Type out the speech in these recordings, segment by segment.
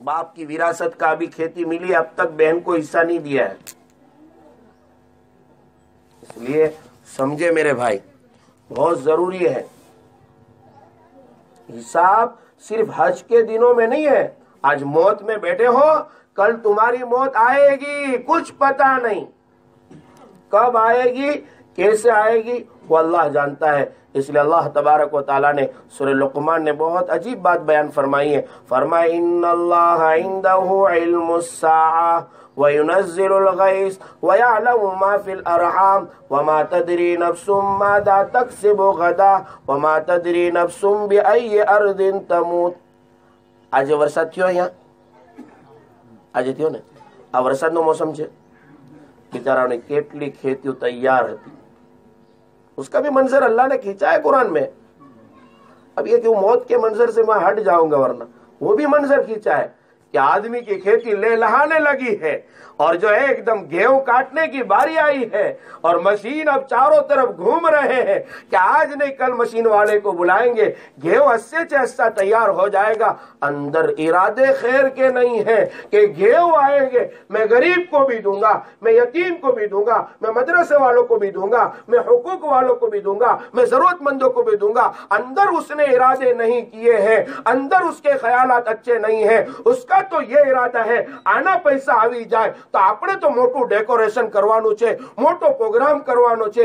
باپ کی وراثت کا بھی کھیتی ملی, اب تک بہن کو حصہ نہیں دیا ہے. اس لیے سمجھے میرے بھائی, بہت ضروری ہے. حساب صرف حج کے دنوں میں نہیں ہے. آج موت میں بیٹھے ہو, کل تمہاری موت آئے گی, کچھ پتا نہیں کب آئے گی, کیسے آئے گی, وہ اللہ جانتا ہے. اس لیے اللہ تبارک و تعالیٰ نے سورہ لقمان نے بہت عجیب بات بیان فرمائی ہے. فرمایا ان اللہ عنده علم الساعہ وَيُنَزِّلُ الْغَيْثَ وَيَعْلَمُ مَا فِي الْأَرْحَامِ وَمَا تَدْرِي نَفْسٌ مَاذَا تَكْسِبُ غَدًا وَمَا تَدْرِي نَفْسٌ بِأَيِّ أَرْضٍ تَمُوتُ. આજે વરસાદ થયો અહીંયા? આજે થયો ને? આ વરસાદનો મોસમ છે. બિચારાઓની કેટલી ખેતીઓ તૈયાર હતી, اس کا بھی منظر اللہ نے کھینچا ہے قرآن میں. اب یہ کہ موت کے منظر سے میں ہٹ جاؤں گا, ورنہ وہ بھی منظر کھینچا ہے کہ آدمی کی کھیتی لے لہانے لگی ہے, اور جو ہے ایک دم گیہوں کاٹنے کی باری آئی ہے, اور مشین اب چاروں طرف گھوم رہے ہیں کہ آج نہیں کل مشین والے کو بلائیں گے, گیہوں ہسے سے ہسا تیار ہو جائے گا. اندر ارادے خیر کے نہیں ہیں کہ گیہوں آئیں گے, میں غریب کو بھی دوں گا, میں یتیم کو بھی دوں گا, میں مدرسے والوں کو بھی دوں گا, میں حقوق والوں کو بھی دوں گا, میں ضرورت مندوں کو بھی دوں گا. اندر اس نے ارادے نہیں کیے ہیں, اندر اس کے خیالات اچھے نہیں ہیں. اس کا تو یہ ارادہ ہے આના પૈસા આવી જાય તો આપણે તો મોટું ડેકોરેશન કરવાનું છે, મોટો પ્રોગ્રામ કરવાનો છે,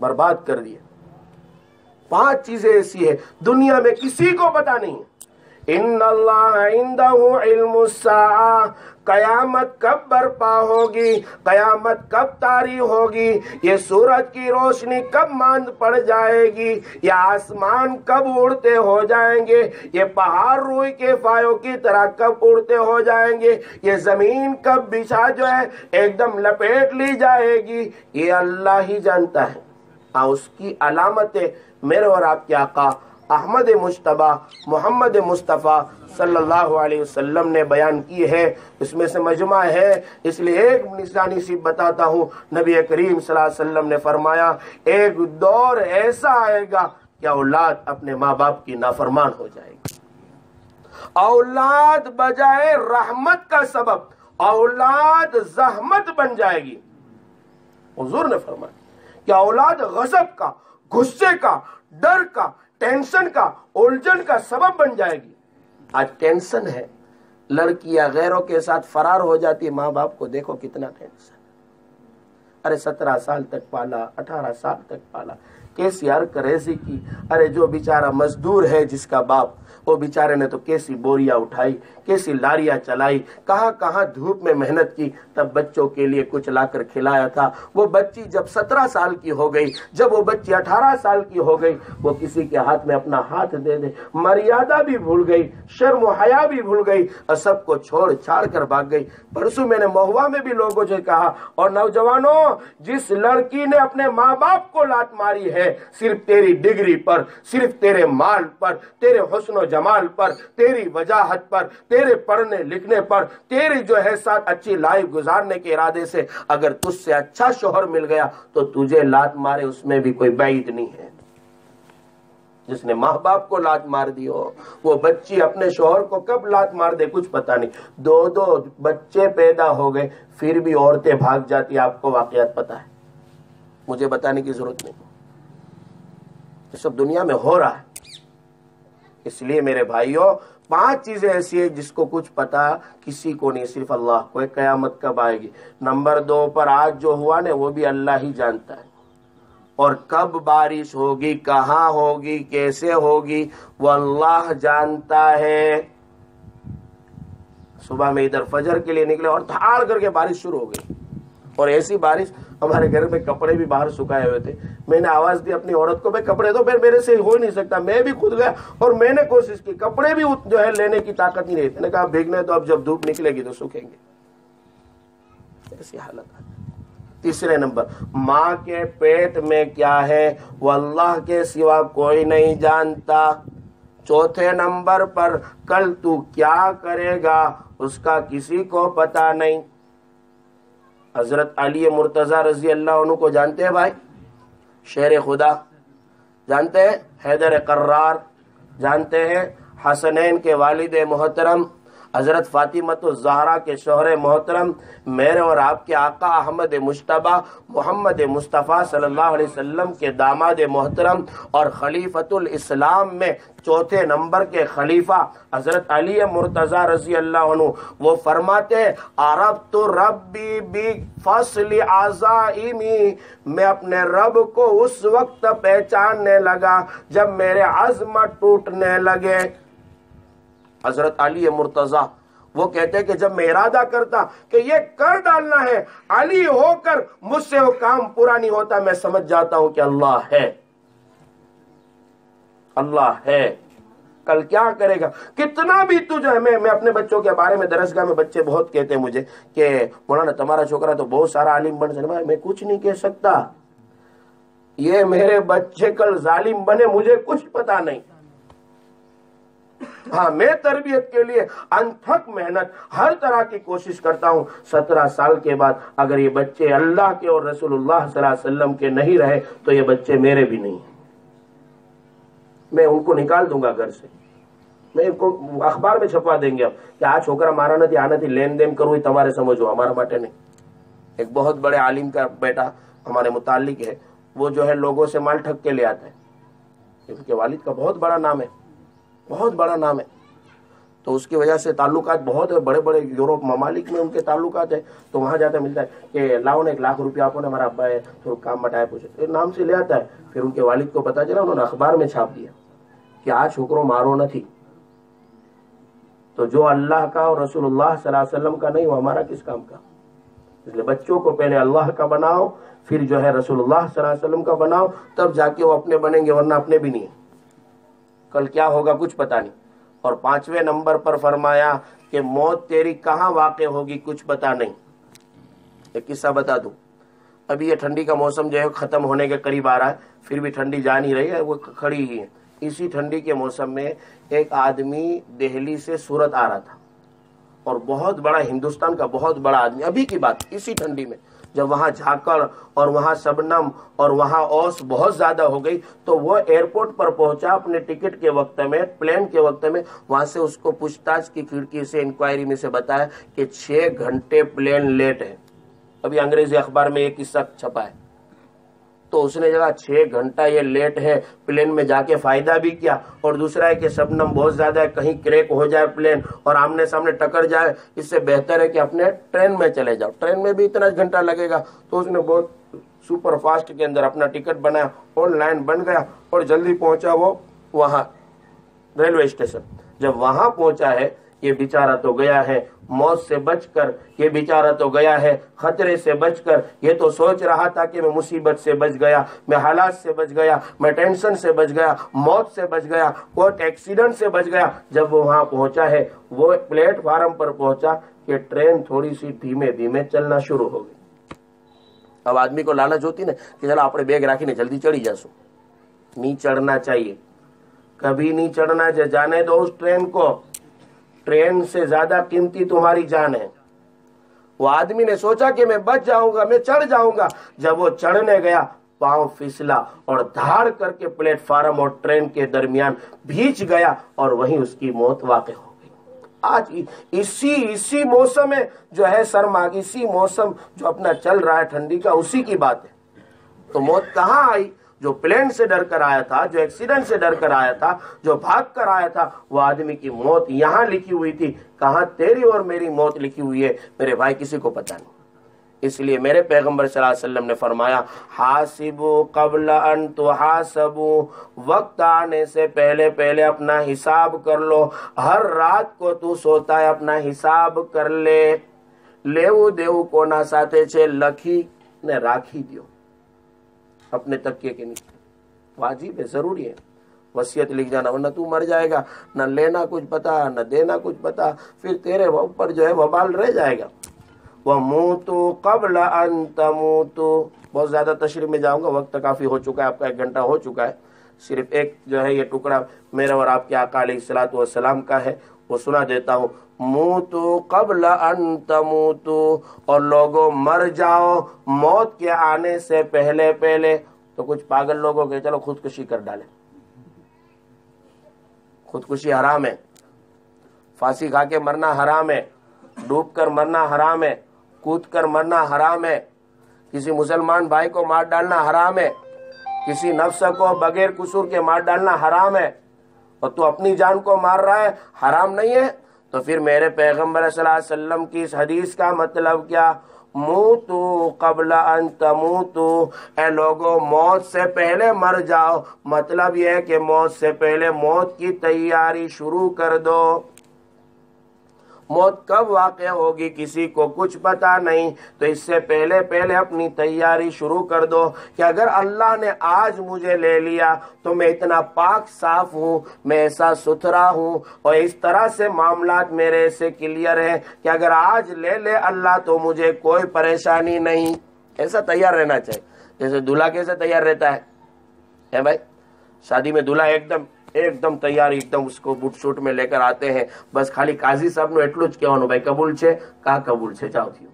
برباد کر دیا. 5 چیزیں ایسی ہے دنیا میں کسی کو پتا نہیں. ان اللہ عنده علم الساعہ, قیامت کب برپا ہوگی, قیامت کب طاری ہوگی, یہ سورج کی روشنی کب ماند پڑ جائے گی, یہ آسمان کب اڑتے ہو جائیں گے, یہ پہاڑ روئی کے فایوں کی طرح کب اڑتے ہو جائیں گے, یہ زمین کب بچھا جو ہے ایک دم لپیٹ لی جائے گی, یہ اللہ ہی جانتا ہے. اس کی علامتیں میرے اور آپ کے آقا احمد مجتبی محمد مصطفیٰ صلی اللہ علیہ وسلم نے بیان کی ہے. اس میں سے مجمع ہے, اس لیے ایک نشانی سی بتاتا ہوں. نبی کریم صلی اللہ علیہ وسلم نے فرمایا ایک دور ایسا آئے گا کہ اولاد اپنے ماں باپ کی نافرمان ہو جائے گی. اولاد بجائے رحمت کا سبب اولاد زحمت بن جائے گی. حضور نے فرمایا کہ اولاد غضب کا, غصے کا, ڈر کا, ٹینشن کا, الجھن کا سبب بن جائے گی. آج ٹینشن ہے, لڑکیاں غیروں کے ساتھ فرار ہو جاتی ہے, ماں باپ کو دیکھو کتنا ٹینشن. ارے 17 سال تک پالا, 18 سال تک پالا, کیسی ہرکریزی کی. ارے جو بیچارہ مزدور ہے جس کا باپ, وہ بیچارے نے تو کیسی بوریاں اٹھائی, کیسی لاریاں چلائی, کہاں کہاں دھوپ میں محنت کی, تب بچوں کے لیے کچھ لا کر کھلایا تھا. وہ بچی جب 17 سال کی ہو گئی, جب وہ بچی 18 سال کی ہو گئی, وہ کسی کے ہاتھ میں اپنا ہاتھ دے دے, مریادہ بھی بھول گئی, شرم و حیا بھی بھول گئی, اور سب کو چھوڑ چھاڑ کر بھاگ گئی. پرسوں میں نے مہوا میں بھی لوگوں سے کہا, اور نوجوانوں, جس لڑکی نے اپنے ماں باپ کو لات ماری ہے صرف تیری ڈگری پر, صرف تیرے مال پر, تیرے حسن و جمال پر, تیری وجاہت پر, تیرے پڑھنے لکھنے پر, تیری جو ہے ساتھ اچھی لائف گزارنے کے ارادے سے اگر تجھ سے اچھا شوہر مل گیا تو تجھے لات مارے, اس میں بھی کوئی بعید نہیں ہے. جس نے ماں باپ کو لات مار دی ہو, وہ بچی اپنے شوہر کو کب لات مار دے کچھ پتا نہیں. 2 بچے پیدا ہو گئے, پھر بھی عورتیں بھاگ جاتی. آپ کو واقعات پتا ہے, مجھے بتانے کی ضرورت نہیں. یہ سب دنیا میں ہو رہا ہے. اس لیے میرے بھائیوں 5 چیزیں ایسی ہیں جس کو کچھ پتا کسی کو نہیں, صرف اللہ کو. قیامت کب آئے گی. نمبر 2 پر آج جو ہوا نا وہ بھی اللہ ہی جانتا ہے, اور کب بارش ہوگی, کہاں ہوگی, کیسے ہوگی, وہ اللہ جانتا ہے. صبح میں ادھر فجر کے لیے نکلے اور دھاڑ کر کے بارش شروع ہو گئی, اور ایسی بارش ہمارے گھر میں کپڑے بھی باہر سکھائے ہوئے تھے. میں نے آواز دی اپنی عورت کو, میں کپڑے دو. میرے سے ہو نہیں سکتا, میں بھی خود گیا اور میں نے کوشش کی, کپڑے بھی جو ہے لینے کی طاقت نہیں رہی. میں نے کہا بھیگنے تو اب جب دھوپ نکلے گی تو سوکھیں گے. ایسی حالت آتی. تیسرے نمبر، ماں کے پیٹ میں کیا ہے وہ اللہ کے سوا کوئی نہیں جانتا۔ چوتھے نمبر پر کل تو کیا کرے گا اس کا کسی کو پتا نہیں۔ حضرت علی مرتضی رضی اللہ عنہ کو جانتے ہیں بھائی؟ شیر خدا جانتے ہیں؟ حیدر قرار جانتے ہیں؟ حسنین کے والد محترم حضرت فاطمۃ الزہرا کے شوہر محترم، میرے اور آپ کے آقا احمد مجتبی محمد مصطفیٰ صلی اللہ علیہ وسلم کے داماد محترم اور خلیفۃ الاسلام میں چوتھے نمبر کے خلیفہ حضرت علی مرتضی رضی اللہ عنہ، وہ فرماتے عرفت ربی بفصل عزائمی، میں اپنے رب کو اس وقت پہچاننے لگا جب میرے عزم ٹوٹنے لگے۔ حضرت علی مرتضی وہ کہتے ہیں کہ جب میں ارادہ کرتا کہ یہ کر ڈالنا ہے، علی ہو کر مجھ سے وہ کام پورا نہیں ہوتا، میں سمجھ جاتا ہوں کہ اللہ ہے، اللہ ہے، کل کیا کرے گا۔ کتنا بھی تو جو ہے، میں اپنے بچوں کے بارے میں درسگاہ میں بچے بہت کہتے ہیں مجھے کہ مولانا تمہارا چھوکرا تو بہت سارا عالم بن سکتا، میں کچھ نہیں کہہ سکتا، یہ میرے بچے کل ظالم بنے مجھے کچھ پتا نہیں۔ ہاں، میں تربیت کے لیے انتھک محنت ہر طرح کی کوشش کرتا ہوں۔ 17 سال کے بعد اگر یہ بچے اللہ کے اور رسول اللہ صلی اللہ علیہ وسلم کے نہیں رہے تو یہ بچے میرے بھی نہیں ہیں، میں ان کو نکال دوں گا گھر سے، میں ان کو اخبار میں چھپوا دیں گے اب کہ آ چھوکرا مارا نہ آنا تھی، لین دین کرو تمہارے سمجھو، ہمارا ماٹے نہیں۔ ایک بہت بڑے عالم کا بیٹا ہمارے متعلق ہے، وہ جو ہے لوگوں سے مال ٹھگ کے لے آتا ہے، ان کے والد کا بہت بڑا نام ہے، بہت بڑا نام ہے، تو اس کی وجہ سے تعلقات بہت بڑے بڑے یورپ ممالک میں ان کے تعلقات ہیں، تو وہاں جاتا ملتا ہے کہ لاؤ نا 1 لاکھ روپیہ آپ نے، ہمارا ابا ہے تو کام بٹایا، پوچھے نام سے لے آتا ہے۔ پھر ان کے والد کو پتا چلا، انہوں نے اخبار میں چھاپ دیا کہ آج چھوکروں مارو نہ تھی، تو جو اللہ کا اور رسول اللہ صلی اللہ علیہ وسلم کا نہیں وہ ہمارا کس کام کا۔ اس لیے بچوں کو پہلے اللہ کا بناؤ، پھر جو ہے رسول اللہ صلی اللہ علیہ وسلم کا بناؤ، تب جا کے وہ اپنے بنیں گے، ورنہ اپنے بھی نہیں ہیں، کل کیا ہوگا کچھ پتا نہیں۔ اور 5ویں نمبر پر فرمایا کہ موت تیری کہاں واقع ہوگی کچھ پتا نہیں۔ ایک قصہ بتا دوں، ابھی یہ ٹھنڈی کا موسم جو ہے ختم ہونے کے قریب آ رہا ہے، پھر بھی ٹھنڈی جا نہیں رہی ہے، وہ کھڑی ہی ہے۔ اسی ٹھنڈی کے موسم میں ایک آدمی دہلی سے سورت آ رہا تھا، اور بہت بڑا، ہندوستان کا بہت بڑا آدمی، ابھی کی بات، اسی ٹھنڈی میں جب وہاں جھاکڑ اور وہاں شبنم اور وہاں اوس بہت زیادہ ہو گئی، تو وہ ایئرپورٹ پر پہنچا اپنے ٹکٹ کے وقت میں، پلین کے وقت میں، وہاں سے اس کو پوچھ تاچھ کی کھڑکی سے انکوائری میں سے بتایا کہ 6 گھنٹے پلین لیٹ ہے۔ ابھی انگریزی اخبار میں ایک قصہ چھپا ہے، تو اس نے کہا 6 گھنٹہ یہ لیٹ ہے، پلین میں جا کے فائدہ بھی کیا، اور دوسرا ہے کہ شبنم بہت زیادہ ہے، کہیں کریک ہو جائے پلین اور آمنے سامنے ٹکر جائے، اس سے بہتر ہے کہ اپنے ٹرین میں چلے جاؤ، ٹرین میں بھی اتنا گھنٹہ لگے گا۔ تو اس نے بہت سپر فاسٹ کے اندر اپنا ٹکٹ بنایا، آن لائن بن گیا، اور جلدی پہنچا وہ وہاں ریلوے اسٹیشن۔ جب وہاں پہنچا ہے، یہ بیچارہ تو گیا ہے موت سے بچ کر، یہ بیچارہ تو گیا ہے خطرے سے بچ کر، یہ تو سوچ رہا تھا کہ میں مصیبت سے بچ گیا، میں حالات سے بچ گیا، میں ٹینشن سے بچ گیا، موت سے بچ گیا، کوئی ایکسیڈنٹ سے بچ گیا۔ جب وہ وہاں پہنچا ہے، وہ پلیٹ فارم پر پہنچا کہ ٹرین تھوڑی سی دھیمے دھیمے چلنا شروع ہو گئی۔ اب آدمی کو لالچ ہوتی نا کہ چلو اپنے بیگ راکھی نے جلدی چڑھی جاسو، نہیں چڑھنا چاہیے، کبھی نہیں چڑھنا، جانے دو اس ٹرین کو، ٹرین سے زیادہ قیمتی تمہاری جان ہے۔ وہ آدمی نے سوچا کہ میں بچ جاؤں گا، میں چڑھ جاؤں گا، جب وہ چڑھنے گیا پاؤں پھسلا اور دھاڑ کر کے پلیٹ فارم اور ٹرین کے درمیان بھیج گیا، اور وہیں اس کی موت واقع ہو گئی۔ آج اسی موسم میں جو ہے سرما، اسی موسم جو اپنا چل رہا ہے ٹھنڈی کا، اسی کی بات ہے۔ تو موت کہاں آئی؟ جو پلین سے ڈر کر آیا تھا، جو ایکسیڈنٹ سے ڈر کر آیا تھا، جو بھاگ کر آیا تھا، وہ آدمی کی موت یہاں لکھی ہوئی تھی۔ کہاں تیری اور میری موت لکھی ہوئی ہے میرے بھائی، کسی کو پتہ نہیں۔ اس لیے میرے پیغمبر صلی اللہ علیہ وسلم نے فرمایا، حاسبوا قبل ان تحاسبوا، وقت آنے سے پہلے پہلے اپنا حساب کر لو۔ ہر رات کو تو سوتا ہے، اپنا حساب کر لے۔ لیو دیو کونا ساتھے چھے لکھی نے راکھی دیو، اپنے تکیے کے نیچے، واجب ہے، ضروری ہے۔ وصیت لکھ جانا، ورنہ تو مر جائے گا، نہ لینا کچھ پتا، نہ دینا کچھ پتا، پھر تیرے اوپر جو ہے وبال رہ جائے گا۔ وَمُوتُوا قَبْلَ أَن تَمُوتُوا. بہت زیادہ تشریح میں جاؤں گا، وقت کافی ہو چکا ہے، آپ کا 1 گھنٹہ ہو چکا ہے. صرف ایک جو ہے یہ ٹکڑا میرا اور آپ کے آقا علیہ الصلوۃ والسلام کا ہے، وہ سنا دیتا ہوں. موتو قبل ان تموتو، اور لوگوں مر جاؤ موت کے آنے سے پہلے پہلے. تو کچھ پاگل لوگوں کے چلو خودکشی کر ڈالے. خودکشی حرام ہے، پھانسی کھا کے مرنا حرام ہے، ڈوب کر مرنا حرام ہے، کود کر مرنا حرام ہے، کسی مسلمان بھائی کو مار ڈالنا حرام ہے، کسی نفس کو بغیر قصور کے مار ڈالنا حرام ہے، اور تو اپنی جان کو مار رہا ہے، حرام نہیں ہے؟ تو پھر میرے پیغمبر صلی اللہ علیہ وسلم کی اس حدیث کا مطلب کیا؟ موتو قبل ان تموتو، اے لوگوں موت سے پہلے مر جاؤ. مطلب یہ ہے کہ موت سے پہلے موت کی تیاری شروع کر دو. موت کب واقع ہوگی کسی کو کچھ پتا نہیں، تو اس سے پہلے پہلے اپنی تیاری شروع کر دو کہ اگر اللہ نے آج مجھے لے لیا تو میں اتنا پاک صاف ہوں، میں ایسا ستھرا ہوں، اور اس طرح سے معاملات میرے سے کلیئر ہیں کہ اگر آج لے لے اللہ تو مجھے کوئی پریشانی نہیں. ایسا تیار رہنا چاہیے. جیسے دلہا کیسے تیار رہتا ہے بھائی؟ شادی میں دلہا ایک دم تیار، ایک دم اس کو بوٹ شوٹ میں لے کر آتے ہیں. بس خالی قاضی صاحب نو એટલું જ કહેવાનું ભાઈ કબૂલ છે કા કબૂલ છે જાઓ થયું.